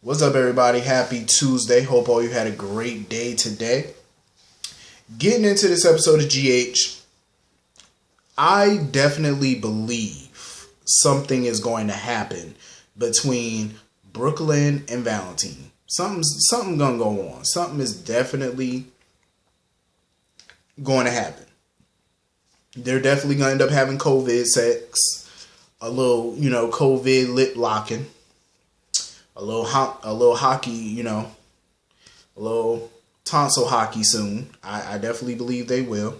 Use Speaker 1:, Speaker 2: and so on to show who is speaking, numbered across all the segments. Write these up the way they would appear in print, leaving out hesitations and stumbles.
Speaker 1: What's up, everybody? Happy Tuesday. Hope all you had a great day today. Getting into this episode of GH, I definitely believe something is going to happen between Brooklyn and Valentin. Something's gonna go on. Something is definitely going to happen. They're definitely gonna end up having COVID sex, a little, COVID lip locking. A little hockey, a little tonsil hockey soon. I definitely believe they will.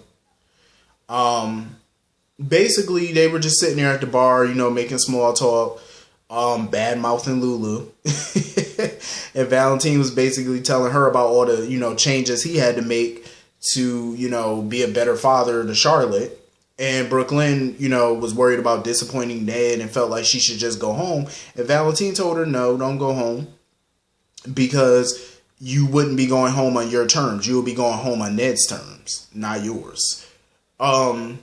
Speaker 1: Basically, they were just sitting there at the bar, making small talk, bad mouthing Lulu. And Valentin was basically telling her about all the, changes he had to make to, be a better father to Charlotte. And Brooklyn, was worried about disappointing Ned and felt like she should just go home. And Valentin told her, no, don't go home. Because you wouldn't be going home on your terms. You would be going home on Ned's terms, not yours. They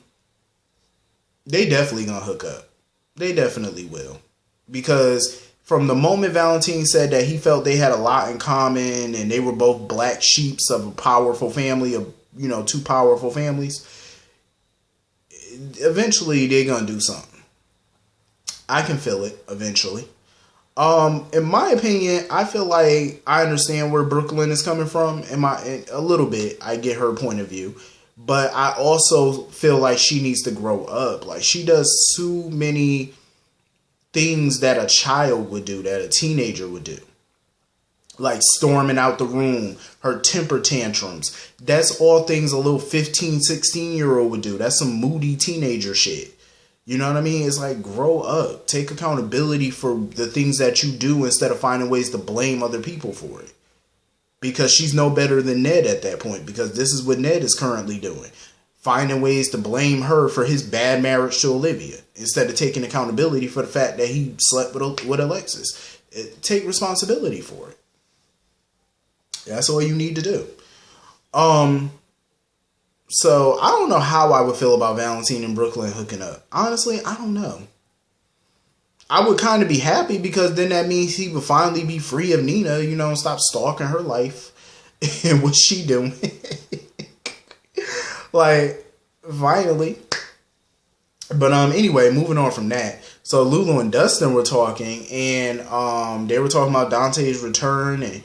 Speaker 1: definitely gonna hook up. They definitely will. Because from the moment Valentin said that he felt they had a lot in common and they were both black sheeps of a powerful family, of, two powerful families, eventually they're gonna do something. I can feel it eventually. In my opinion, I feel like I understand where Brooklyn is coming from. A little bit, I get her point of view, but I also feel like she needs to grow up. Like, she does too many things that a child would do, that a teenager would do. Like storming out the room, her temper tantrums. That's all things a little 15, 16-year-old would do. That's some moody teenager shit. You know what I mean? It's like, grow up. Take accountability for the things that you do instead of finding ways to blame other people for it. Because she's no better than Ned at that point. Because this is what Ned is currently doing. Finding ways to blame her for his bad marriage to Olivia. Instead of taking accountability for the fact that he slept with Alexis. Take responsibility for it. That's all you need to do. So I don't know how I would feel about Valentin and Brooklyn hooking up. Honestly, I don't know. I would kind of be happy because then that means he would finally be free of Nina, and stop stalking her life and what she doing. Like, finally. But anyway, moving on from that. So Lulu and Dustin were talking, and they were talking about Dante's return, and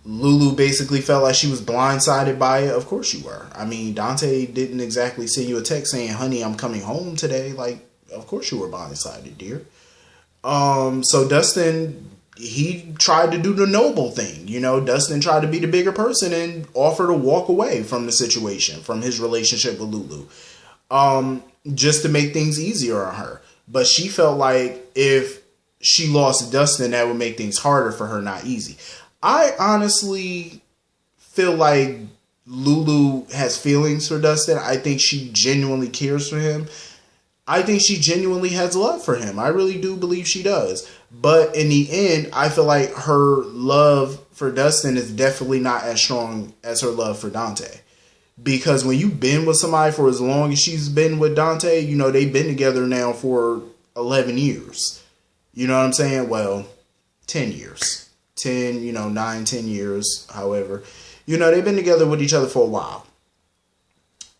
Speaker 1: Lulu basically felt like she was blindsided by it. Of course you were. I mean, Dante didn't exactly send you a text saying, honey, I'm coming home today. Like, of course you were blindsided, dear. So Dustin, he tried to do the noble thing. Dustin tried to be the bigger person and offer to walk away from the situation, from his relationship with Lulu. Just to make things easier on her. But she felt like if she lost Dustin, that would make things harder for her, not easy. I honestly feel like Lulu has feelings for Dustin. I think she genuinely cares for him. I think she genuinely has love for him. I really do believe she does. But in the end, I feel like her love for Dustin is definitely not as strong as her love for Dante. Because when you've been with somebody for as long as she's been with Dante, they've been together now for 11 years. You know what I'm saying? Well, 10 years. 9, 10 years, however. They've been together with each other for a while.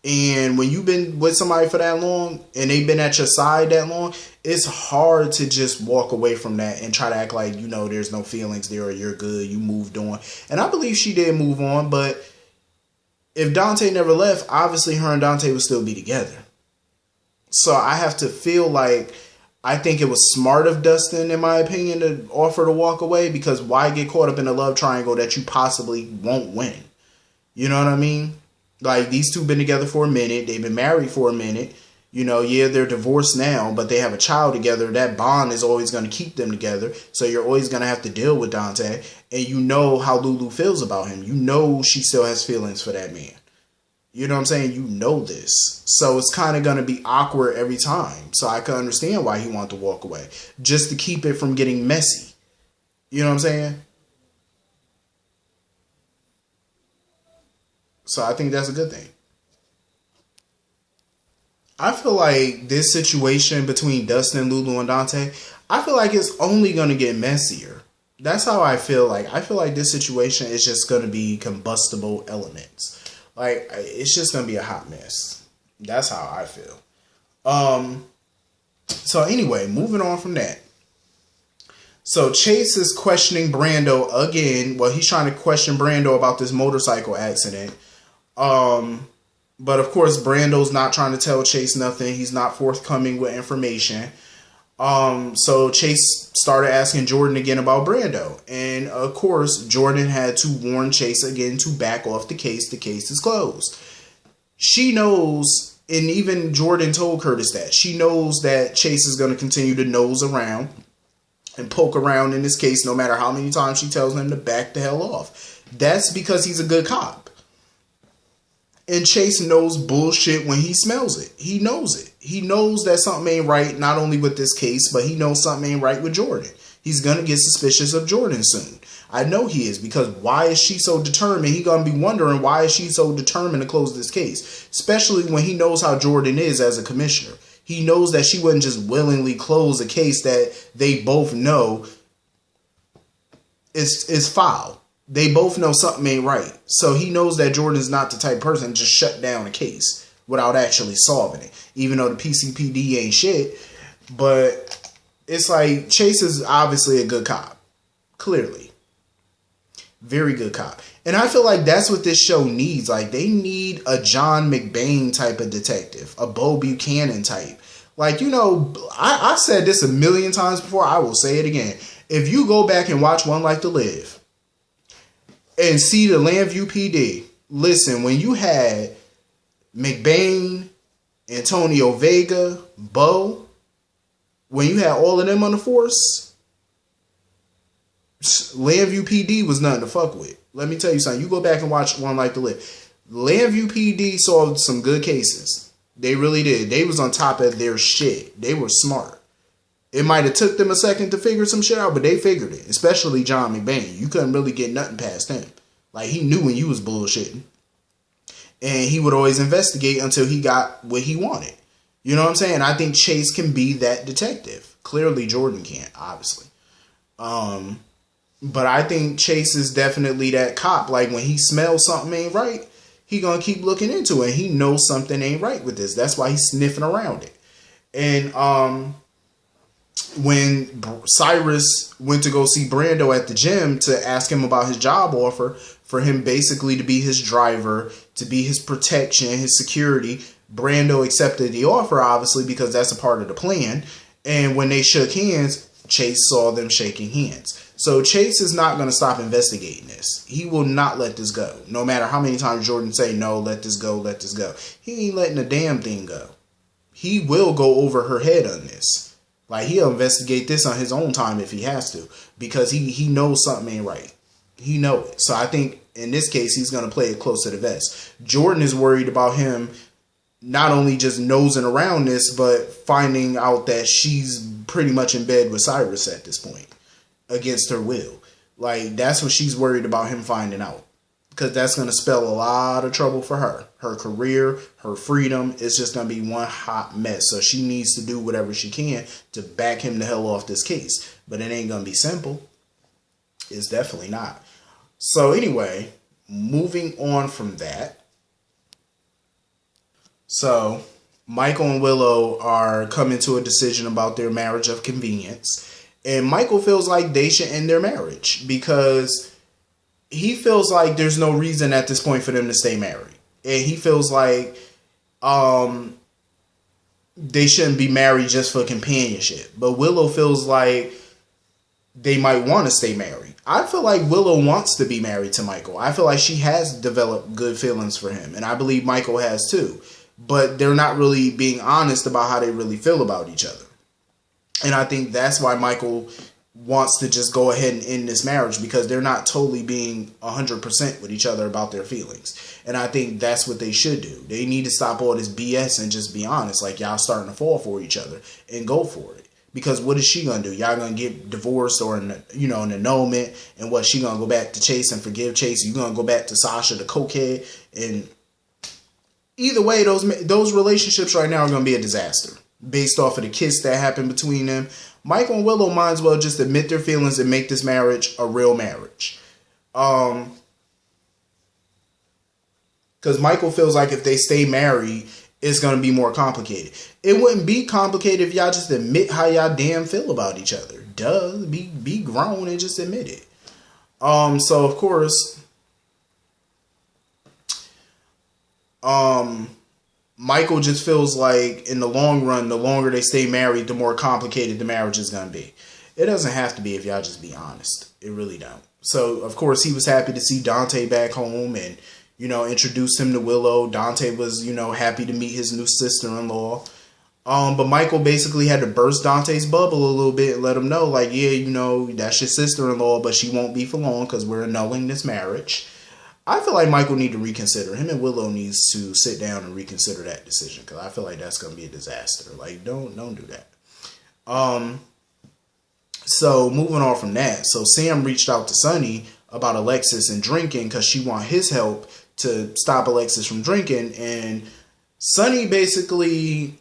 Speaker 1: And when you've been with somebody for that long, and they've been at your side that long, it's hard to just walk away from that and try to act like, there's no feelings there or you're good, you moved on. And I believe she did move on, but if Dante never left, obviously her and Dante would still be together. So I have to feel like, I think it was smart of Dustin, in my opinion, to offer to walk away, because why get caught up in a love triangle that you possibly won't win? You know what I mean? Like, these two been together for a minute. They've been married for a minute. Yeah, they're divorced now, but they have a child together. That bond is always going to keep them together. So you're always going to have to deal with Dante. And you know how Lulu feels about him. You know she still has feelings for that man. You know what I'm saying? You know this. So it's kind of going to be awkward every time. So I can understand why he wanted to walk away. Just to keep it from getting messy. You know what I'm saying? So I think that's a good thing. I feel like this situation between Dustin, Lulu, and Dante, I feel like it's only going to get messier. That's how I feel like. I feel like this situation is just going to be combustible elements. Like, it's just going to be a hot mess. That's how I feel. So anyway, moving on from that. So Chase is questioning Brando again. Well, he's trying to question Brando about this motorcycle accident. But of course, Brando's not trying to tell Chase nothing. He's not forthcoming with information. So Chase started asking Jordan again about Brando. And of course, Jordan had to warn Chase again to back off the case. The case is closed. She knows, and even Jordan told Curtis that. She knows that Chase is going to continue to nose around and poke around in this case no matter how many times she tells him to back the hell off. That's because he's a good cop. And Chase knows bullshit when he smells it. He knows it. He knows that something ain't right, not only with this case, but he knows something ain't right with Jordan. He's going to get suspicious of Jordan soon. I know he is, because why is she so determined? He going to be wondering, why is she so determined to close this case? Especially when he knows how Jordan is as a commissioner. He knows that she wouldn't just willingly close a case that they both know is foul. They both know something ain't right. So he knows that Jordan's not the type of person to just shut down a case without actually solving it. Even though the PCPD ain't shit. But it's like, Chase is obviously a good cop. Clearly. Very good cop. And I feel like that's what this show needs. Like, they need a John McBain type of detective. A Bo Buchanan type. Like, you know, I said this a million times before. I will say it again. If you go back and watch One Life to Live and see the Llanview PD, listen, when you had McBain, Antonio Vega, Bo, when you had all of them on the force, Llanview PD was nothing to fuck with. Let me tell you something. You go back and watch One Life to Live. Llanview PD solved some good cases. They really did. They was on top of their shit. They were smart. It might have took them a second to figure some shit out, but they figured it. Especially John McBain. You couldn't really get nothing past him. Like, he knew when you was bullshitting. And he would always investigate until he got what he wanted. You know what I'm saying? I think Chase can be that detective. Clearly, Jordan can't, obviously. But I think Chase is definitely that cop. Like, when he smells something ain't right, he gonna keep looking into it. He knows something ain't right with this. That's why he's sniffing around it. And when Cyrus went to go see Brando at the gym to ask him about his job offer, for him basically to be his driver, to be his protection, his security, Brando accepted the offer, obviously, because that's a part of the plan. And when they shook hands, Chase saw them shaking hands. So Chase is not going to stop investigating this. He will not let this go. No matter how many times Jordan say, no, let this go, let this go. He ain't letting a damn thing go. He will go over her head on this. Like, he'll investigate this on his own time if he has to. Because he knows something ain't right. He knows it. So I think in this case, he's going to play it close to the vest. Jordan is worried about him not only just nosing around this, but finding out that she's pretty much in bed with Cyrus at this point. Against her will. Like, that's what she's worried about him finding out. Because that's going to spell a lot of trouble for her. Her career, her freedom, it's just going to be one hot mess. So she needs to do whatever she can to back him the hell off this case. But it ain't going to be simple. It's definitely not. So anyway, moving on from that. So Michael and Willow are coming to a decision about their marriage of convenience. And Michael feels like they should end their marriage because he feels like there's no reason at this point for them to stay married. And he feels like they shouldn't be married just for companionship. But Willow feels like they might want to stay married. I feel like Willow wants to be married to Michael. I feel like she has developed good feelings for him. And I believe Michael has too. But they're not really being honest about how they really feel about each other. And I think that's why Michael wants to just go ahead and end this marriage, because they're not totally being 100% with each other about their feelings. And I think that's what they should do. They need to stop all this BS and just be honest. Like, y'all starting to fall for each other and go for it. Because what is she going to do? Y'all going to get divorced or, an annulment, and what, she going to go back to Chase and forgive Chase? You going to go back to Sasha, the cokehead? And either way, those relationships right now are going to be a disaster. Based off of the kiss that happened between them. Michael and Willow might as well just admit their feelings and make this marriage a real marriage. Because Michael feels like if they stay married, it's going to be more complicated. It wouldn't be complicated if y'all just admit how y'all damn feel about each other. Duh, be grown and just admit it. So of course, Michael just feels like in the long run, the longer they stay married, the more complicated the marriage is going to be. It doesn't have to be if y'all just be honest. It really don't. So of course he was happy to see Dante back home and, introduced him to Willow. Dante was, happy to meet his new sister-in-law. But Michael basically had to burst Dante's bubble a little bit and let him know, like, yeah, that's your sister-in-law, but she won't be for long because we're annulling this marriage. I feel like Michael need to reconsider. Him and Willow needs to sit down and reconsider that decision because I feel like that's going to be a disaster. Like, don't do that. So moving on from that, so Sam reached out to Sonny about Alexis and drinking because she want his help to stop Alexis from drinking, and Sonny basically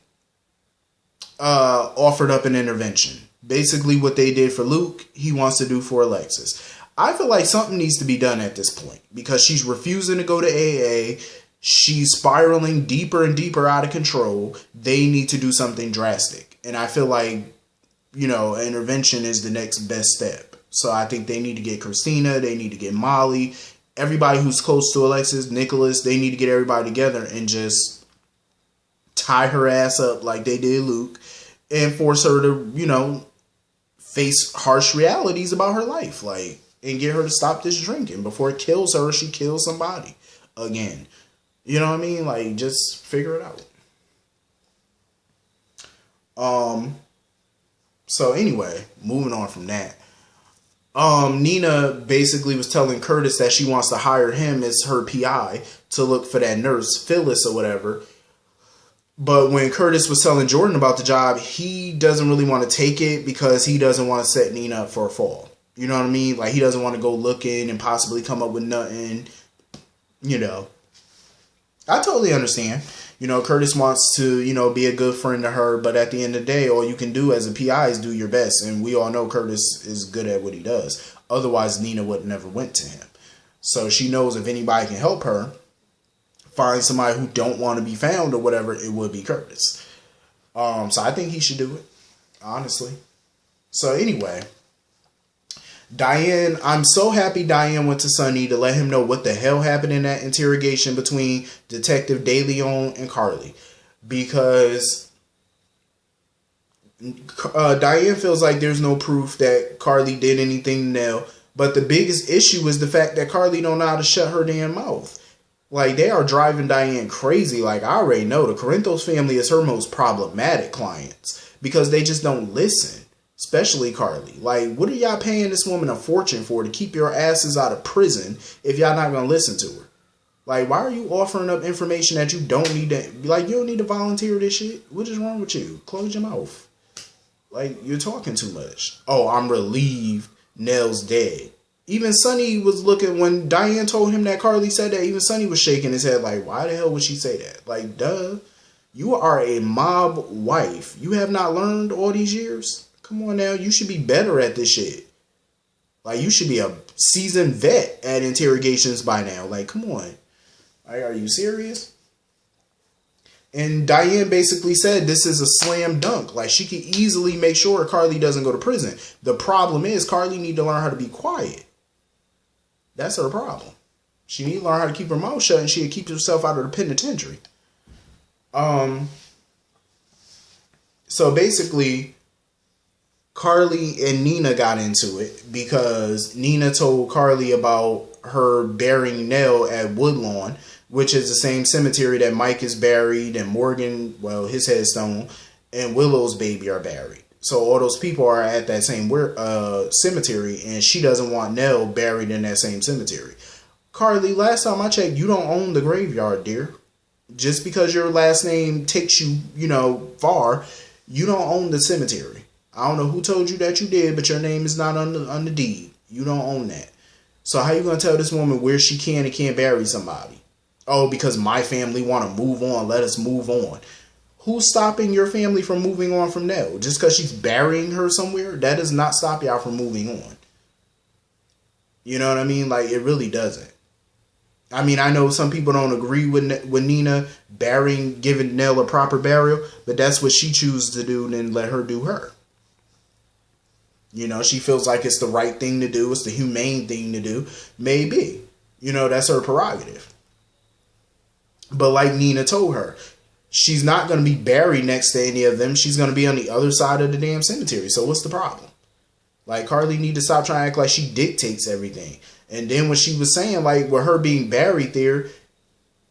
Speaker 1: offered up an intervention. Basically what they did for Luke, he wants to do for Alexis. I feel like something needs to be done at this point because she's refusing to go to AA. She's spiraling deeper and deeper out of control. They need to do something drastic. And I feel like, an intervention is the next best step. So I think they need to get Christina. They need to get Molly. Everybody who's close to Alexis, Nicholas, they need to get everybody together and just tie her ass up like they did Luke and force her to, face harsh realities about her life. And get her to stop this drinking before it kills her or she kills somebody again. You know what I mean? Just figure it out. So anyway, moving on from that. Nina basically was telling Curtis that she wants to hire him as her PI to look for that nurse, Phyllis or whatever. But when Curtis was telling Jordan about the job, he doesn't really want to take it because he doesn't want to set Nina up for a fall. You know what I mean? He doesn't want to go looking and possibly come up with nothing. I totally understand. Curtis wants to, be a good friend to her. But at the end of the day, all you can do as a PI is do your best. And we all know Curtis is good at what he does. Otherwise, Nina would never went to him. So she knows if anybody can help her find somebody who don't want to be found or whatever, it would be Curtis. So I think he should do it, honestly. So anyway, Diane, I'm so happy Diane went to Sonny to let him know what the hell happened in that interrogation between Detective DeLeon and Carly. Because Diane feels like there's no proof that Carly did anything to Nell. But the biggest issue is the fact that Carly don't know how to shut her damn mouth. They are driving Diane crazy. I already know the Corinthos family is her most problematic clients because they just don't listen. Especially Carly. What are y'all paying this woman a fortune for to keep your asses out of prison if y'all not going to listen to her? Why are you offering up information that you don't need to... you don't need to volunteer this shit? What is wrong with you? Close your mouth. You're talking too much. Oh, I'm relieved Nell's dead. Even Sonny was looking... when Diane told him that Carly said that, even Sonny was shaking his head why the hell would she say that? Duh. You are a mob wife. You have not learned all these years? Come on now, you should be better at this shit. You should be a seasoned vet at interrogations by now. Come on. Are you serious? And Diane basically said this is a slam dunk. She could easily make sure Carly doesn't go to prison. The problem is Carly need to learn how to be quiet. That's her problem. She need to learn how to keep her mouth shut and she could keep herself out of the penitentiary. So basically, Carly and Nina got into it because Nina told Carly about her burying Nell at Woodlawn, which is the same cemetery that Mike is buried and Morgan, his headstone, and Willow's baby are buried. So all those people are at that same cemetery, and she doesn't want Nell buried in that same cemetery. Carly, last time I checked, you don't own the graveyard, dear. Just because your last name takes you, far, you don't own the cemetery. I don't know who told you that you did, but your name is not on the deed. You don't own that. So how you going to tell this woman where she can and can't bury somebody? Oh, because my family want to move on. Let us move on. Who's stopping your family from moving on from Nell? Just because she's burying her somewhere, that does not stop y'all from moving on. You know what I mean? Like, it really doesn't. I mean, I know some people don't agree with Nina giving Nell a proper burial, but that's what she chooses to do, and then let her do her. You know, she feels like it's the right thing to do. It's the humane thing to do. Maybe. You know, that's her prerogative. But like Nina told her, she's not going to be buried next to any of them. She's going to be on the other side of the damn cemetery. So what's the problem? Like, Carly need to stop trying to act like she dictates everything. And then when she was saying, like, with her being buried there,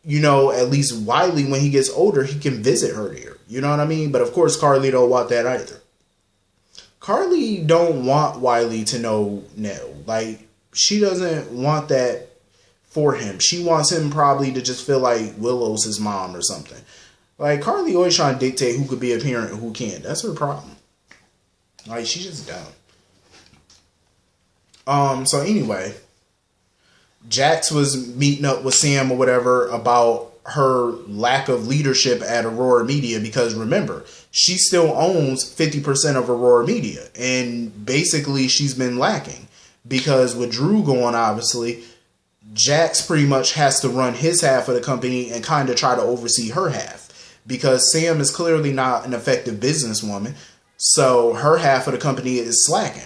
Speaker 1: you know, at least Wiley, when he gets older, he can visit her there. You know what I mean? But of course, Carly don't want that either. Carly don't want Wiley to know Nell. Like, she doesn't want that for him. She wants him probably to just feel like Willow's his mom or something. Like, Carly always trying to dictate who could be a parent and who can't. That's her problem. Like, she's just dumb. So anyway, Jax was meeting up with Sam or whatever about her lack of leadership at Aurora Media, because remember, she still owns 50% of Aurora Media, and basically she's been lacking because with Drew going, obviously, Jax pretty much has to run his half of the company and kind of try to oversee her half, because Sam is clearly not an effective businesswoman, so her half of the company is slacking.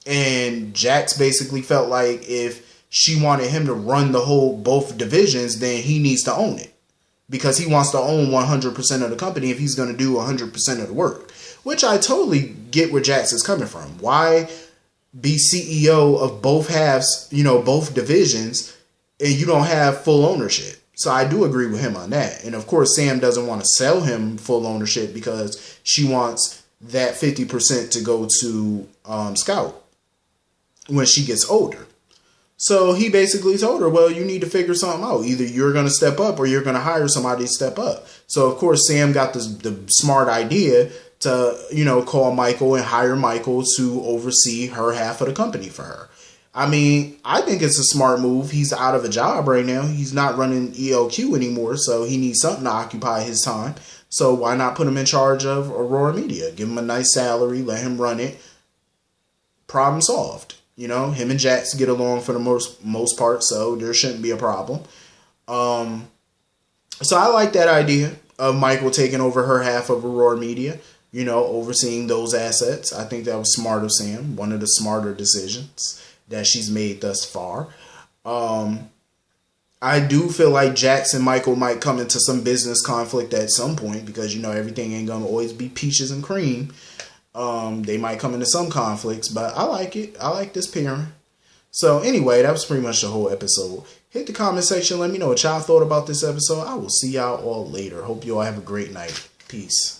Speaker 1: And Jax basically felt like if she wanted him to run both divisions, then he needs to own it. Because he wants to own 100% of the company if he's going to do 100% of the work. Which I totally get where Jax is coming from. Why be CEO of both halves, you know, both divisions, and you don't have full ownership? So I do agree with him on that. And of course, Sam doesn't want to sell him full ownership because she wants that 50% to go to Scout when she gets older. So he basically told her, well, you need to figure something out. Either you're going to step up or you're going to hire somebody to step up. So, of course, Sam got the smart idea to, you know, call Michael and hire Michael to oversee her half of the company for her. I mean, I think it's a smart move. He's out of a job right now. He's not running ELQ anymore, so he needs something to occupy his time. So why not put him in charge of Aurora Media? Give him a nice salary, let him run it. Problem solved. You know, him and Jax get along for the most part, so there shouldn't be a problem. So I like that idea of Michael taking over her half of Aurora Media, you know, overseeing those assets. I think that was smart of Sam, one of the smarter decisions that she's made thus far. I do feel like Jax and Michael might come into some business conflict at some point because, you know, everything ain't going to always be peaches and cream. They might come into some conflicts, but I like it. I like this pairing. So anyway, that was pretty much the whole episode. Hit the comment section. Let me know what y'all thought about this episode. I will see y'all all later. Hope you all have a great night. Peace.